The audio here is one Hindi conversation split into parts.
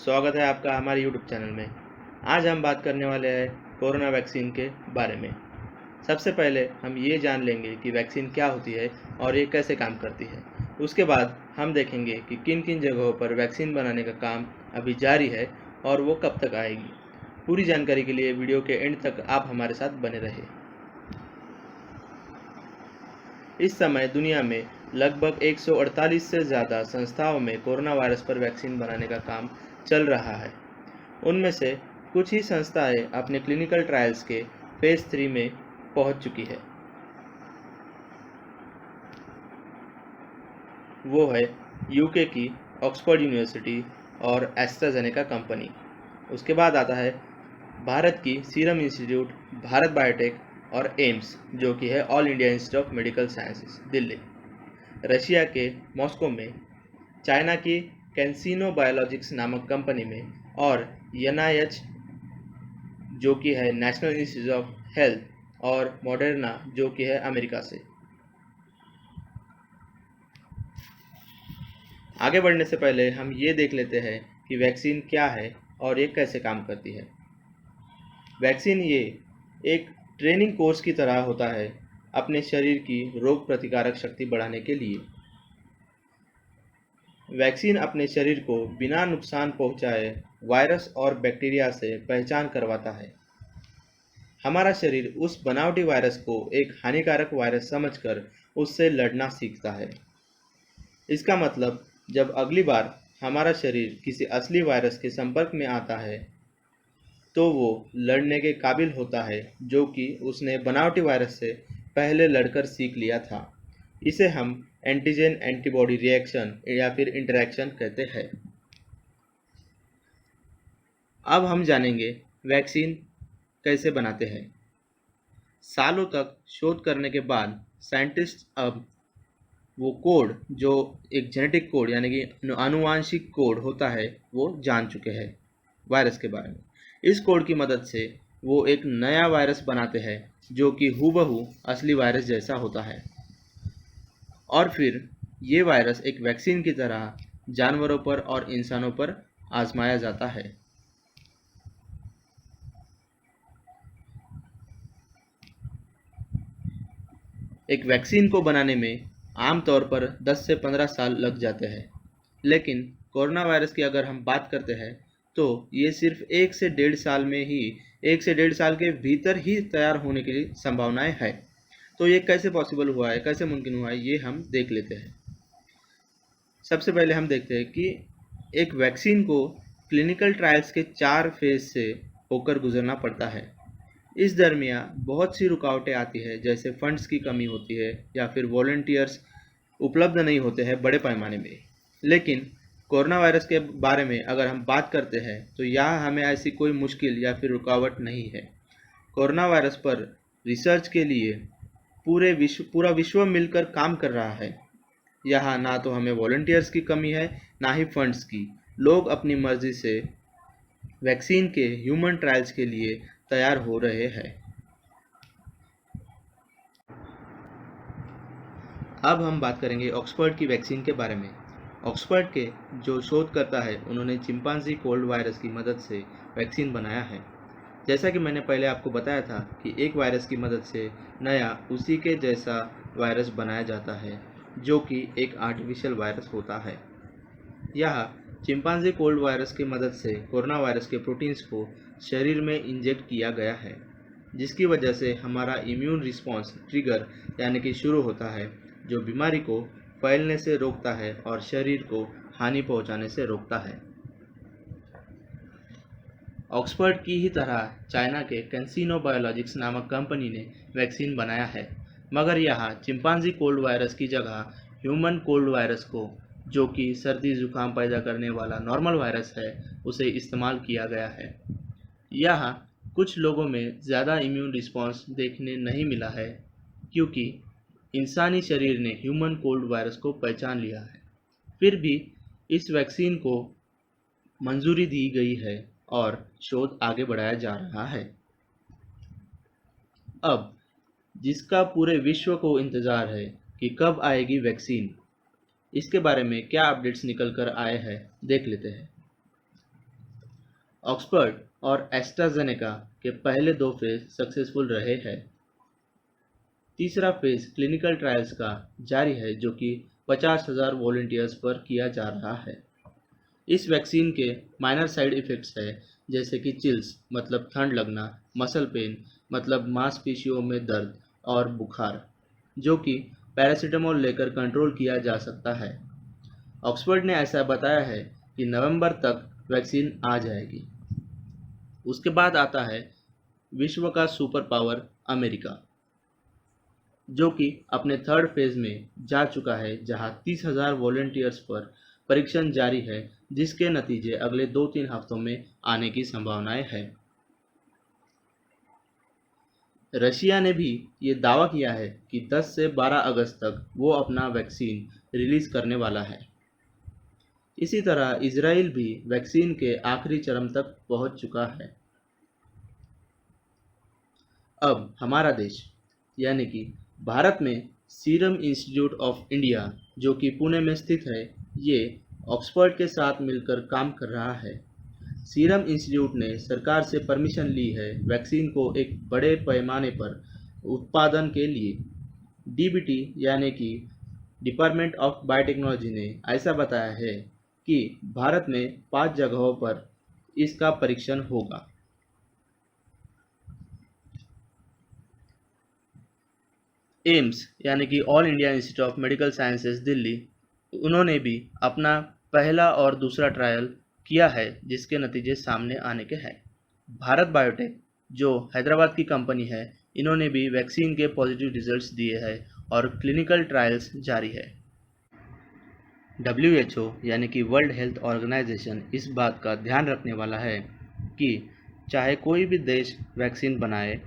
स्वागत है आपका हमारे यूट्यूब चैनल में। आज हम बात करने वाले हैं कोरोना वैक्सीन के बारे में। सबसे पहले हम ये जान लेंगे कि वैक्सीन क्या होती है और ये कैसे काम करती है। उसके बाद हम देखेंगे कि किन किन जगहों पर वैक्सीन बनाने का काम अभी जारी है और वो कब तक आएगी। पूरी जानकारी के लिए वीडियो के एंड तक आप हमारे साथ बने रहे। इस समय दुनिया में लगभग 148 से ज़्यादा संस्थाओं में कोरोना वायरस पर वैक्सीन बनाने का काम चल रहा है। उनमें से कुछ ही संस्थाएं अपने क्लिनिकल ट्रायल्स के फेज 3 में पहुंच चुकी है। वो है यूके की ऑक्सफोर्ड यूनिवर्सिटी और एस्ट्राजेनेका कंपनी। उसके बाद आता है भारत की सीरम इंस्टीट्यूट, भारत बायोटेक और एम्स जो कि है all India institute of medical sciences Delhi. Russia के मॉस्को में, चाइना की कैंसिनो बायोलॉजिक्स नामक कंपनी में और NIH जो कि है नेशनल इंस्टीट्यूट ऑफ हेल्थ और मॉडर्ना जो कि है अमेरिका से। आगे बढ़ने से पहले हम ये देख लेते हैं कि वैक्सीन क्या है और ये कैसे काम करती है। वैक्सीन ये एक ट्रेनिंग कोर्स की तरह होता है अपने शरीर की रोग प्रतिकारक शक्ति बढ़ाने के लिए। वैक्सीन अपने शरीर को बिना नुकसान पहुंचाए वायरस और बैक्टीरिया से पहचान करवाता है। हमारा शरीर उस बनावटी वायरस को एक हानिकारक वायरस समझकर उससे लड़ना सीखता है। इसका मतलब जब अगली बार हमारा शरीर किसी असली वायरस के संपर्क में आता है तो वो लड़ने के काबिल होता है जो कि उसने बनावटी वायरस से पहले लड़कर सीख लिया था। इसे हम एंटीजन एंटीबॉडी रिएक्शन या फिर इंटरैक्शन कहते हैं। अब हम जानेंगे वैक्सीन कैसे बनाते हैं। सालों तक शोध करने के बाद साइंटिस्ट अब वो कोड जो एक जेनेटिक कोड यानी कि आनुवांशिक कोड होता है वो जान चुके हैं वायरस के बारे में। इस कोड की मदद से वो एक नया वायरस बनाते हैं जो कि हूबहू असली वायरस जैसा होता है और फिर ये वायरस एक वैक्सीन की तरह जानवरों पर और इंसानों पर आजमाया जाता है। एक वैक्सीन को बनाने में आमतौर पर 10 से 15 साल लग जाते हैं, लेकिन कोरोना वायरस की अगर हम बात करते हैं तो ये सिर्फ 1 से डेढ़ साल के भीतर ही तैयार होने की संभावनाएं है। तो ये कैसे पॉसिबल हुआ है, कैसे मुमकिन हुआ है, ये हम देख लेते हैं। सबसे पहले हम देखते हैं कि एक वैक्सीन को क्लिनिकल ट्रायल्स के 4 फेज से होकर गुजरना पड़ता है। इस दरमियान बहुत सी रुकावटें आती है, जैसे फंड्स की कमी होती है या फिर वॉलंटियर्स उपलब्ध नहीं होते हैं बड़े पैमाने में। लेकिन कोरोना वायरस के बारे में अगर हम बात करते हैं तो यहाँ हमें ऐसी कोई मुश्किल या फिर रुकावट नहीं है। कोरोना वायरस पर रिसर्च के लिए पूरा विश्व मिलकर काम कर रहा है। यहाँ ना तो हमें वॉलंटियर्स की कमी है ना ही फंड्स की। लोग अपनी मर्जी से वैक्सीन के ह्यूमन ट्रायल्स के लिए तैयार हो रहे हैं। अब हम बात करेंगे ऑक्सफोर्ड की वैक्सीन के बारे में। ऑक्सफोर्ड के जो शोधकर्ता है उन्होंने चिंपांजी कोल्ड वायरस की मदद से वैक्सीन बनाया है। जैसा कि मैंने पहले आपको बताया था कि एक वायरस की मदद से नया उसी के जैसा वायरस बनाया जाता है जो कि एक आर्टिफिशियल वायरस होता है। यह चिंपांजी कोल्ड वायरस की मदद से कोरोना वायरस के प्रोटीन्स को शरीर में इंजेक्ट किया गया है, जिसकी वजह से हमारा इम्यून रिस्पॉन्स ट्रिगर यानी कि शुरू होता है, जो बीमारी को फैलने से रोकता है और शरीर को हानि पहुंचाने से रोकता है। ऑक्सफोर्ड की ही तरह चाइना के कैंसिनो बायोलॉजिक्स नामक कंपनी ने वैक्सीन बनाया है, मगर यहाँ चिंपांजी कोल्ड वायरस की जगह ह्यूमन कोल्ड वायरस को, जो कि सर्दी जुकाम पैदा करने वाला नॉर्मल वायरस है, उसे इस्तेमाल किया गया है। यहाँ कुछ लोगों में ज़्यादा इम्यून रिस्पॉन्स देखने नहीं मिला है क्योंकि इंसानी शरीर ने ह्यूमन कोल्ड वायरस को पहचान लिया है। फिर भी इस वैक्सीन को मंजूरी दी गई है और शोध आगे बढ़ाया जा रहा है। अब जिसका पूरे विश्व को इंतज़ार है कि कब आएगी वैक्सीन, इसके बारे में क्या अपडेट्स निकल कर आए हैं देख लेते हैं। ऑक्सफोर्ड और एस्ट्राजेनेका के पहले 2 फेज सक्सेसफुल रहे हैं। तीसरा फेज क्लिनिकल ट्रायल्स का जारी है जो कि 50,000 वॉलंटियर्स पर किया जा रहा है। इस वैक्सीन के माइनर साइड इफ़ेक्ट्स है जैसे कि चिल्स मतलब ठंड लगना, मसल पेन मतलब मांसपेशियों में दर्द और बुखार, जो कि पैरासीटामोल लेकर कंट्रोल किया जा सकता है। ऑक्सफोर्ड ने ऐसा बताया है कि नवंबर तक वैक्सीन आ जाएगी। उसके बाद आता है विश्व का सुपर पावर अमेरिका, जो कि अपने 3rd फेज में जा चुका है, जहां 30,000 वॉलंटियर्स पर परीक्षण जारी है, जिसके नतीजे अगले 2-3 हफ्तों में आने की संभावनाएं है। रशिया ने भी ये दावा किया है कि 10 से 12 अगस्त तक वो अपना वैक्सीन रिलीज करने वाला है। इसी तरह इजराइल भी वैक्सीन के आखिरी चरण तक पहुंच चुका है। अब हमारा देश यानी कि भारत में सीरम इंस्टीट्यूट ऑफ इंडिया, जो कि पुणे में स्थित है, ये ऑक्सफोर्ड के साथ मिलकर काम कर रहा है। सीरम इंस्टीट्यूट ने सरकार से परमिशन ली है वैक्सीन को एक बड़े पैमाने पर उत्पादन के लिए। डीबीटी यानी कि डिपार्टमेंट ऑफ बायोटेक्नोलॉजी ने ऐसा बताया है कि भारत में 5 जगहों पर इसका परीक्षण होगा। एम्स यानी कि all India institute of medical sciences Delhi, उन्होंने भी अपना पहला और दूसरा ट्रायल किया है जिसके नतीजे सामने आने के हैं। भारत बायोटेक जो हैदराबाद की कंपनी है, इन्होंने भी वैक्सीन के पॉजिटिव रिजल्ट्स दिए हैं और क्लिनिकल ट्रायल्स जारी है। WHO यानी कि वर्ल्ड हेल्थ ऑर्गेनाइजेशन इस बात का ध्यान रखने वाला है कि चाहे कोई भी देश वैक्सीन बनाए,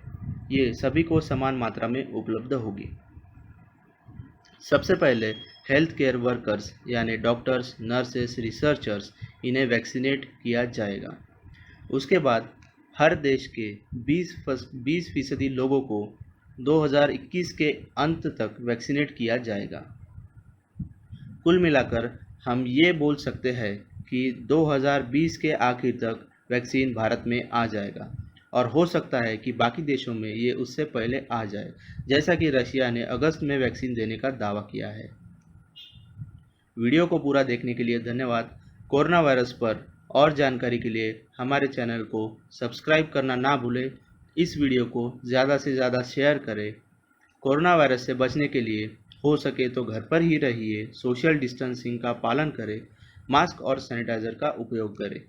ये सभी को समान मात्रा में उपलब्ध होगी। सबसे पहले हेल्थ केयर वर्कर्स यानी डॉक्टर्स, नर्सेस, रिसर्चर्स, इन्हें वैक्सीनेट किया जाएगा। उसके बाद हर देश के 20% लोगों को 2021 के अंत तक वैक्सीनेट किया जाएगा। कुल मिलाकर हम ये बोल सकते हैं कि 2020 के आखिर तक वैक्सीन भारत में आ जाएगा और हो सकता है कि बाकी देशों में ये उससे पहले आ जाए, जैसा कि रशिया ने अगस्त में वैक्सीन देने का दावा किया है। वीडियो को पूरा देखने के लिए धन्यवाद। कोरोना वायरस पर और जानकारी के लिए हमारे चैनल को सब्सक्राइब करना ना भूलें। इस वीडियो को ज़्यादा से ज़्यादा शेयर करें। कोरोना वायरस से बचने के लिए हो सके तो घर पर ही रहिए, सोशल डिस्टेंसिंग का पालन करें, मास्क और सैनिटाइज़र का उपयोग करें।